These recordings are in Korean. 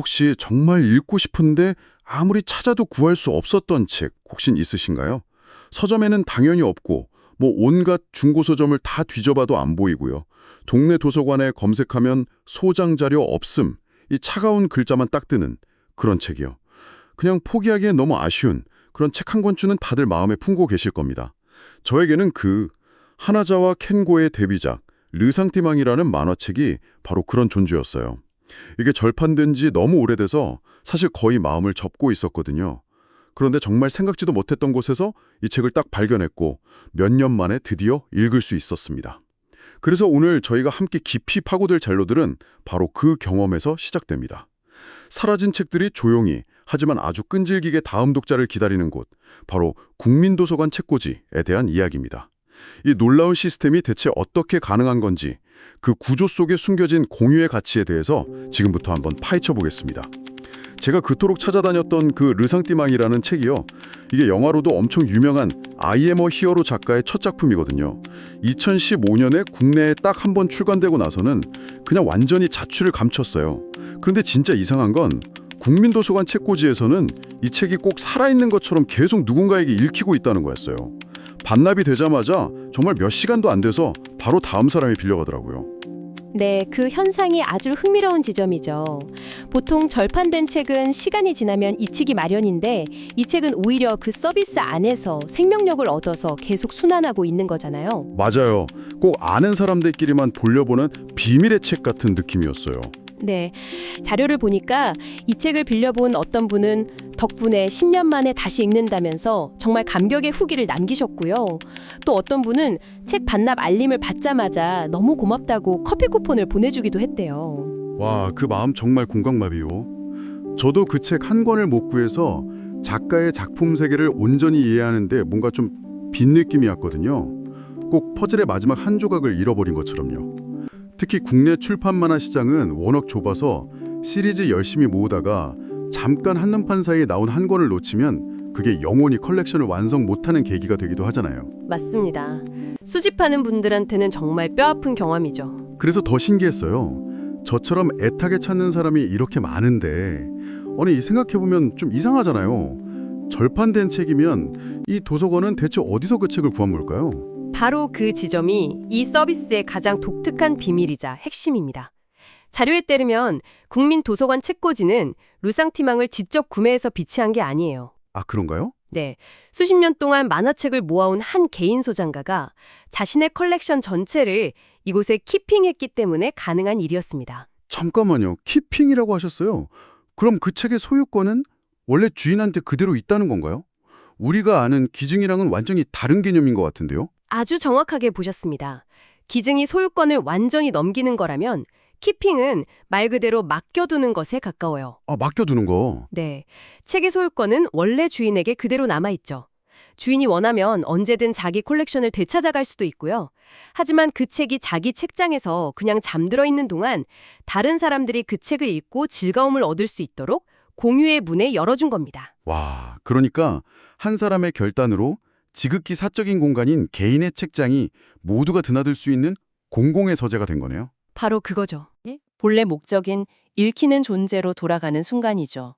혹시 정말 읽고 싶은데 아무리 찾아도 구할 수 없었던 책 혹시 있으신가요? 서점에는 당연히 없고 뭐 온갖 중고서점을 다 뒤져봐도 안 보이고요. 동네 도서관에 검색하면 소장 자료 없음, 이 차가운 글자만 딱 뜨는 그런 책이요. 그냥 포기하기엔 너무 아쉬운 그런 책 한 권쯤은 다들 마음에 품고 계실 겁니다. 저에게는 그 하나자와 켄고의 데뷔작 르상티망이라는 만화책이 바로 그런 존재였어요. 이게 절판된 지 너무 오래돼서 사실 거의 마음을 접고 있었거든요. 그런데 정말 생각지도 못했던 곳에서 이 책을 딱 발견했고 몇 년 만에 드디어 읽을 수 있었습니다. 그래서 오늘 저희가 함께 깊이 파고들 잔로들은 바로 그 경험에서 시작됩니다. 사라진 책들이 조용히 하지만 아주 끈질기게 다음 독자를 기다리는 곳, 바로 국민도서관 책꽂이에 대한 이야기입니다. 이 놀라운 시스템이 대체 어떻게 가능한 건지, 그 구조 속에 숨겨진 공유의 가치에 대해서 지금부터 한번 파헤쳐 보겠습니다. 제가 그토록 찾아다녔던 그 르상띠망이라는 책이요. 이게 영화로도 엄청 유명한 I am a hero 작가의 첫 작품이거든요. 2015년에 국내에 딱 한 번 출간되고 나서는 그냥 완전히 자취를 감췄어요. 그런데 진짜 이상한 건 국민도서관 책꽂이에서는 이 책이 꼭 살아있는 것처럼 계속 누군가에게 읽히고 있다는 거였어요. 반납이 되자마자 정말 몇 시간도 안 돼서 바로 다음 사람이 빌려가더라고요. 네, 그 현상이 아주 흥미로운 지점이죠. 보통 절판된 책은 시간이 지나면 잊히기 마련인데 이 책은 오히려 그 서비스 안에서 생명력을 얻어서 계속 순환하고 있는 거잖아요. 맞아요. 꼭 아는 사람들끼리만 돌려보는 비밀의 책 같은 느낌이었어요. 네, 자료를 보니까 이 책을 빌려본 어떤 분은 덕분에 10년 만에 다시 읽는다면서 정말 감격의 후기를 남기셨고요. 또 어떤 분은 책 반납 알림을 받자마자 너무 고맙다고 커피 쿠폰을 보내주기도 했대요. 와, 그 마음 정말 공감마비요. 저도 그 책 한 권을 못 구해서 작가의 작품 세계를 온전히 이해하는데 뭔가 좀 빈 느낌이었거든요. 꼭 퍼즐의 마지막 한 조각을 잃어버린 것처럼요. 특히 국내 출판 만화 시장은 워낙 좁아서 시리즈 열심히 모으다가 잠깐 한눈판 사이에 나온 한 권을 놓치면 그게 영원히 컬렉션을 완성 못하는 계기가 되기도 하잖아요. 맞습니다. 수집하는 분들한테는 정말 뼈아픈 경험이죠. 그래서 더 신기했어요. 저처럼 애타게 찾는 사람이 이렇게 많은데 아니 생각해보면 좀 이상하잖아요. 절판된 책이면 이 도서관은 대체 어디서 그 책을 구한 걸까요? 바로 그 지점이 이 서비스의 가장 독특한 비밀이자 핵심입니다. 자료에 따르면 국민도서관 책꽂이는 르상티망을 직접 구매해서 비치한 게 아니에요. 아, 그런가요? 네, 수십 년 동안 만화책을 모아온 한 개인 소장가가 자신의 컬렉션 전체를 이곳에 키핑했기 때문에 가능한 일이었습니다. 잠깐만요. 키핑이라고 하셨어요. 그럼 그 책의 소유권은 원래 주인한테 그대로 있다는 건가요? 우리가 아는 기증이랑은 완전히 다른 개념인 것 같은데요? 아주 정확하게 보셨습니다. 기증이 소유권을 완전히 넘기는 거라면 키핑은 말 그대로 맡겨두는 것에 가까워요. 아, 맡겨두는 거. 네, 책의 소유권은 원래 주인에게 그대로 남아있죠. 주인이 원하면 언제든 자기 콜렉션을 되찾아갈 수도 있고요. 하지만 그 책이 자기 책장에서 그냥 잠들어 있는 동안 다른 사람들이 그 책을 읽고 즐거움을 얻을 수 있도록 공유의 문을 열어준 겁니다. 와, 그러니까 한 사람의 결단으로 지극히 사적인 공간인 개인의 책장이 모두가 드나들 수 있는 공공의 서재가 된 거네요. 바로 그거죠. 본래 목적인 읽히는 존재로 돌아가는 순간이죠.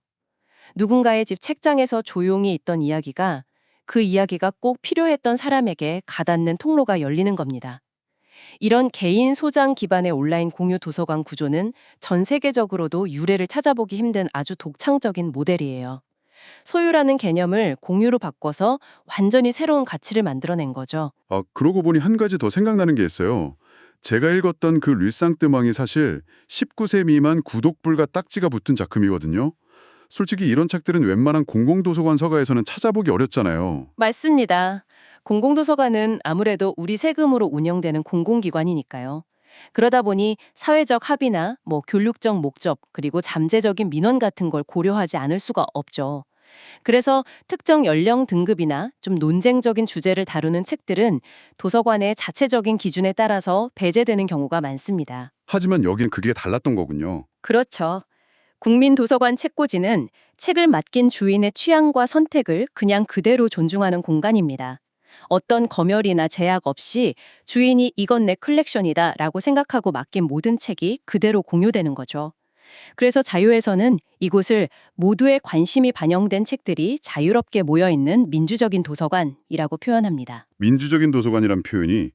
누군가의 집 책장에서 조용히 있던 이야기가 그 이야기가 꼭 필요했던 사람에게 가닿는 통로가 열리는 겁니다. 이런 개인 소장 기반의 온라인 공유 도서관 구조는 전 세계적으로도 유례를 찾아보기 힘든 아주 독창적인 모델이에요. 소유라는 개념을 공유로 바꿔서 완전히 새로운 가치를 만들어낸 거죠. 아, 그러고 보니 한 가지 더 생각나는 게 있어요. 제가 읽었던 그 류쌍뜨망이 사실 19세 미만 구독불가 딱지가 붙은 작품이거든요. 솔직히 이런 책들은 웬만한 공공도서관 서가에서는 찾아보기 어렵잖아요. 맞습니다. 공공도서관은 아무래도 우리 세금으로 운영되는 공공기관이니까요. 그러다 보니 사회적 합의나 교육적 목적 그리고 잠재적인 민원 같은 걸 고려하지 않을 수가 없죠. 그래서 특정 연령 등급이나 좀 논쟁적인 주제를 다루는 책들은 도서관의 자체적인 기준에 따라서 배제되는 경우가 많습니다. 하지만 여기는 그게 달랐던 거군요. 그렇죠. 국민도서관 책꽂이는 책을 맡긴 주인의 취향과 선택을 그냥 그대로 존중하는 공간입니다. 어떤 검열이나 제약 없이 주인이 이건 내 컬렉션이다 라고 생각하고 맡긴 모든 책이 그대로 공유되는 거죠. 그래서 자유에서는 이곳을 모두의 관심이 반영된 책들이 자유롭게 모여있는 민주적인 도서관이라고 표현합니다. 민주적인 도서관이란 표현이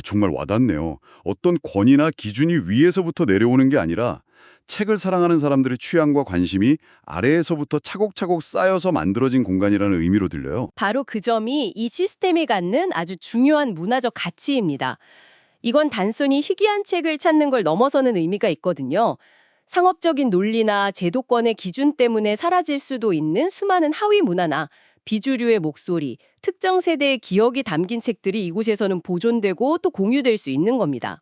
정말 와닿네요. 어떤 권위나 기준이 위에서부터 내려오는 게 아니라 책을 사랑하는 사람들의 취향과 관심이 아래에서부터 차곡차곡 쌓여서 만들어진 공간이라는 의미로 들려요. 바로 그 점이 이 시스템이 갖는 아주 중요한 문화적 가치입니다. 이건 단순히 희귀한 책을 찾는 걸 넘어서는 의미가 있거든요. 상업적인 논리나 제도권의 기준 때문에 사라질 수도 있는 수많은 하위 문화나 비주류의 목소리, 특정 세대의 기억이 담긴 책들이 이곳에서는 보존되고 또 공유될 수 있는 겁니다.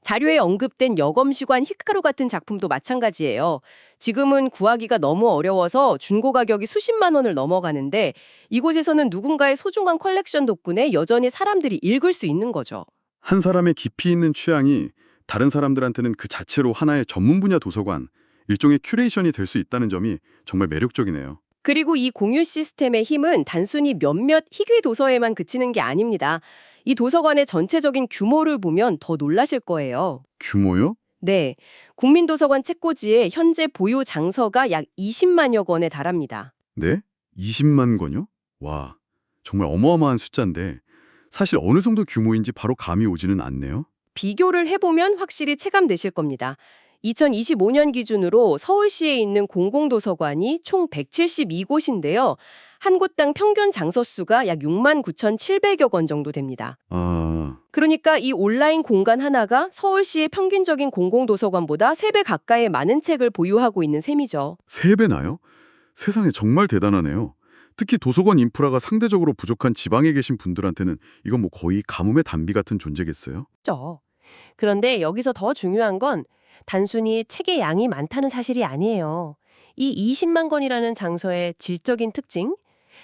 자료에 언급된 여검시관 히카루 같은 작품도 마찬가지예요. 지금은 구하기가 너무 어려워서 중고 가격이 수십만 원을 넘어가는데 이곳에서는 누군가의 소중한 컬렉션 덕분에 여전히 사람들이 읽을 수 있는 거죠. 한 사람의 깊이 있는 취향이 다른 사람들한테는 그 자체로 하나의 전문 분야 도서관, 일종의 큐레이션이 될 수 있다는 점이 정말 매력적이네요. 그리고 이 공유 시스템의 힘은 단순히 몇몇 희귀 도서에만 그치는 게 아닙니다. 이 도서관의 전체적인 규모를 보면 더 놀라실 거예요. 규모요? 네, 국민도서관 책꽂이의 현재 보유 장서가 약 20만여 권에 달합니다. 네? 20만 권요? 와, 정말 어마어마한 숫자인데 사실 어느 정도 규모인지 바로 감이 오지는 않네요. 비교를 해보면 확실히 체감되실 겁니다. 2025년 기준으로 서울시에 있는 공공도서관이 총 172곳인데요. 한 곳당 평균 장서수가 약 69,700여 권 정도 됩니다. 그러니까 이 온라인 공간 하나가 서울시의 평균적인 공공도서관보다 3배 가까이 많은 책을 보유하고 있는 셈이죠. 3배나요? 세상에 정말 대단하네요. 특히 도서관 인프라가 상대적으로 부족한 지방에 계신 분들한테는 이건 거의 가뭄의 단비 같은 존재겠어요? 그렇죠. 그런데 여기서 더 중요한 건 단순히 책의 양이 많다는 사실이 아니에요. 이 20만 권이라는 장서의 질적인 특징,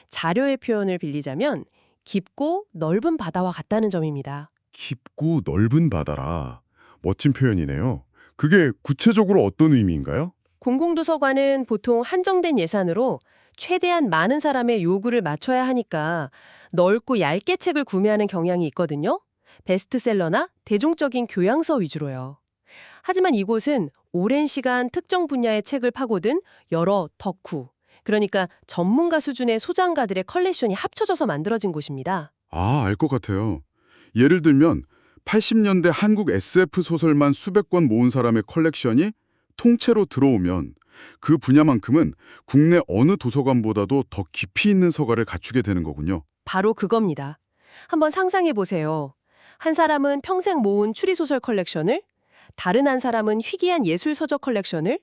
자료의 표현을 빌리자면 깊고 넓은 바다와 같다는 점입니다. 깊고 넓은 바다라. 멋진 표현이네요. 그게 구체적으로 어떤 의미인가요? 공공도서관은 보통 한정된 예산으로 최대한 많은 사람의 요구를 맞춰야 하니까 넓고 얇게 책을 구매하는 경향이 있거든요. 베스트셀러나 대중적인 교양서 위주로요. 하지만 이곳은 오랜 시간 특정 분야의 책을 파고든 여러 덕후, 그러니까 전문가 수준의 소장가들의 컬렉션이 합쳐져서 만들어진 곳입니다. 알 것 같아요. 예를 들면 80년대 한국 SF 소설만 수백 권 모은 사람의 컬렉션이 통째로 들어오면 그 분야만큼은 국내 어느 도서관보다도 더 깊이 있는 서가를 갖추게 되는 거군요. 바로 그겁니다. 한번 상상해 보세요. 한 사람은 평생 모은 추리소설 컬렉션을, 다른 한 사람은 희귀한 예술서적 컬렉션을,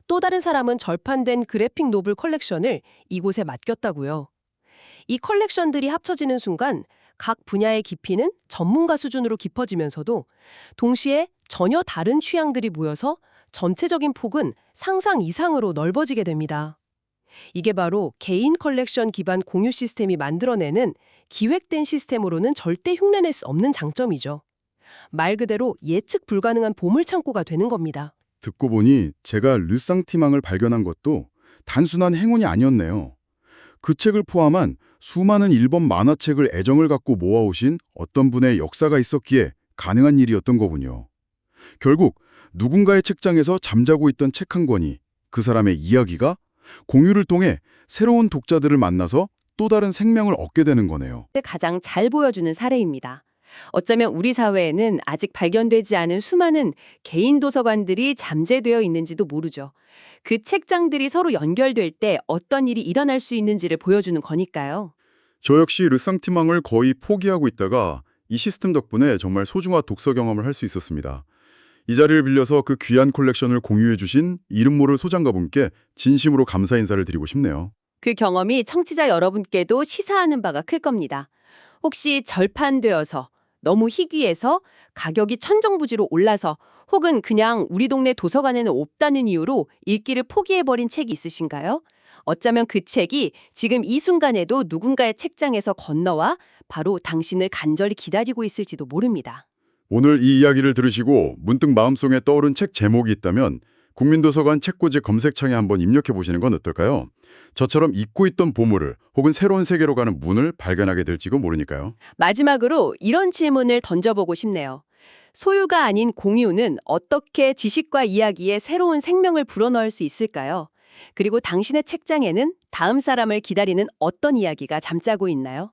또 다른 사람은 절판된 그래픽 노블 컬렉션을 이곳에 맡겼다고요. 이 컬렉션들이 합쳐지는 순간 각 분야의 깊이는 전문가 수준으로 깊어지면서도 동시에 전혀 다른 취향들이 모여서 전체적인 폭은 상상 이상으로 넓어지게 됩니다. 이게 바로 개인 컬렉션 기반 공유 시스템이 만들어내는 기획된 시스템으로는 절대 흉내낼 수 없는 장점이죠. 말 그대로 예측 불가능한 보물창고가 되는 겁니다. 듣고 보니 제가 르상티망을 발견한 것도 단순한 행운이 아니었네요. 그 책을 포함한 수많은 일본 만화책을 애정을 갖고 모아오신 어떤 분의 역사가 있었기에 가능한 일이었던 거군요. 결국 누군가의 책장에서 잠자고 있던 책 한 권이, 그 사람의 이야기가 공유를 통해 새로운 독자들을 만나서 또 다른 생명을 얻게 되는 거네요. 가장 잘 보여주는 사례입니다. 어쩌면 우리 사회에는 아직 발견되지 않은 수많은 개인 도서관들이 잠재되어 있는지도 모르죠. 그 책장들이 서로 연결될 때 어떤 일이 일어날 수 있는지를 보여주는 거니까요. 저 역시 르상티망을 거의 포기하고 있다가 이 시스템 덕분에 정말 소중한 독서 경험을 할 수 있었습니다. 이 자리를 빌려서 그 귀한 콜렉션을 공유해 주신 이름 모를 소장가분께 진심으로 감사 인사를 드리고 싶네요. 그 경험이 청취자 여러분께도 시사하는 바가 클 겁니다. 혹시 절판되어서 너무 희귀해서 가격이 천정부지로 올라서 혹은 그냥 우리 동네 도서관에는 없다는 이유로 읽기를 포기해버린 책이 있으신가요? 어쩌면 그 책이 지금 이 순간에도 누군가의 책장에서 건너와 바로 당신을 간절히 기다리고 있을지도 모릅니다. 오늘 이 이야기를 들으시고 문득 마음속에 떠오른 책 제목이 있다면 국민도서관 책꽂이 검색창에 한번 입력해 보시는 건 어떨까요? 저처럼 잊고 있던 보물을 혹은 새로운 세계로 가는 문을 발견하게 될지도 모르니까요. 마지막으로 이런 질문을 던져보고 싶네요. 소유가 아닌 공유는 어떻게 지식과 이야기에 새로운 생명을 불어넣을 수 있을까요? 그리고 당신의 책장에는 다음 사람을 기다리는 어떤 이야기가 잠자고 있나요?